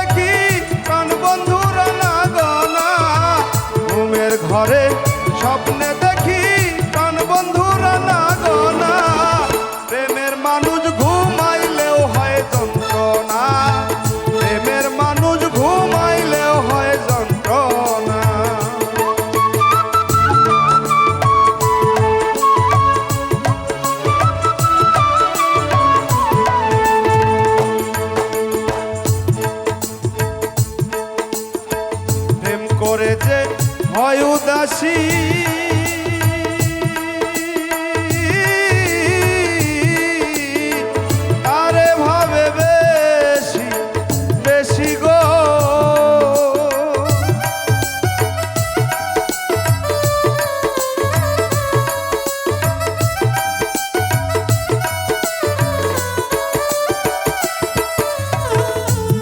দেখি প্রাণ বন্ধুরা না গনা, ঘুমের ঘরে স্বপ্নে দেখি প্রাণ বন্ধুরা না গনা, প্রেমের মানুষ ঘুমাইলেও হয় যন্ত্রণা, প্রেমের মানুষ ঘুমাইলেও হয় যন্ত্রণা। প্রেম করে যে হয় উদাসী, আরে ভাবে বেশি বেশি গো,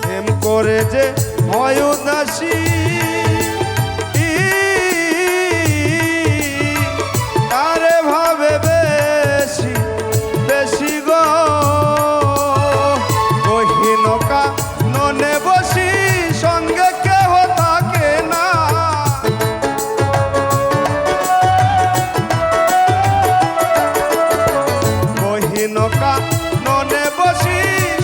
প্রেম করে যে হয় উদাসী, আরে ভাবে বেশি বেশি গো, গহীনকা ননে বসি সঙ্গে কেহ থাকে না, গহীনকা ননে বসি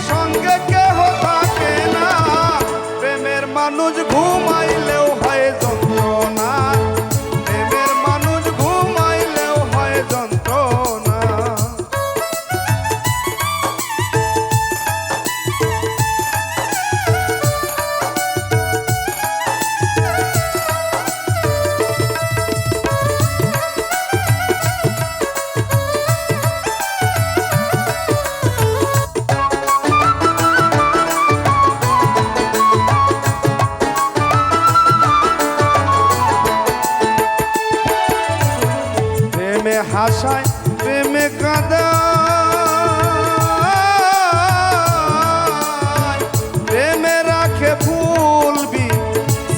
সঙ্গে কেহ থাকে না, প্রেমের মানুষ ঘুমাইলেও হয় যন্ত্রণা, প্রেমের মানুষ ঘুমাইলেও হয় যন্ত্রণা। প্রেমে হাসায় প্রেমে কাঁদায়, প্রেমে রাখে ভুলবি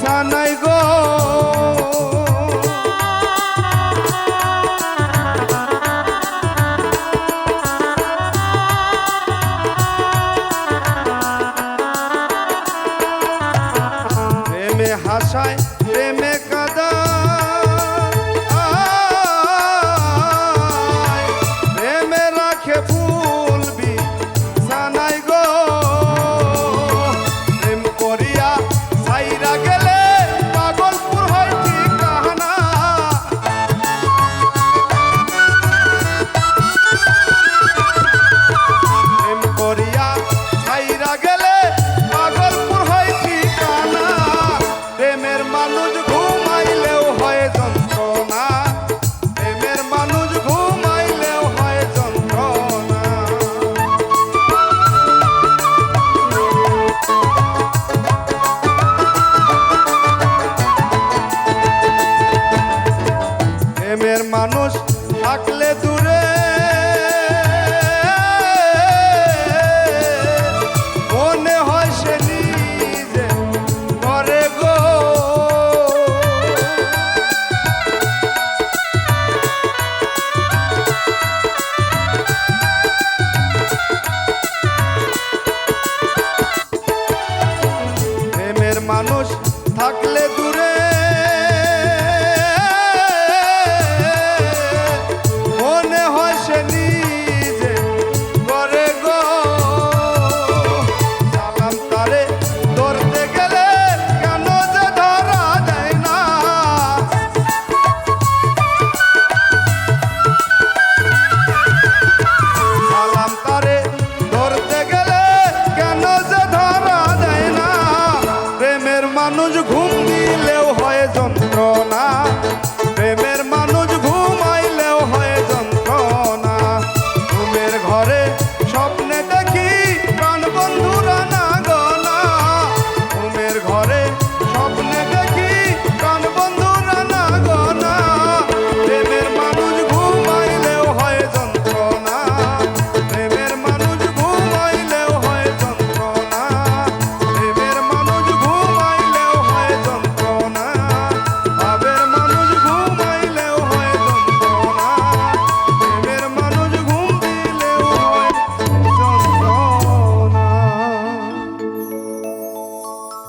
সানাই গো, প্রেমে হাসায় প্রেমে কাঁদায়, প্রেমে রাখে ভুলবি সানাই গো, প্রেম করিয়া সাইরা গেলে পাগলপুর হয় ঠিকানা, প্রেম করিয়া সাইরা গেলে পাগলপুর হয় ঠিকানা, প্রেমের মানুষ ঘুমাইলেও হয় যন্ত্রণা, প্রেমের মানুষ ঘুমাইলেও হয় যন্ত্রণা। প্রেমের মানুষ থাকলে দূরে মনে হয় সে নিজে করে গো, প্রেমের মানুষ থাকলে দূরে মনে হয় সে নিজে করে গো, সালাম তারে ধরতে গেলে কেন যে ধরা যায় না, সালাম তারে ধরতে গেলে কেন যে ধরা যায় না, প্রেমের মানুষ ঘুম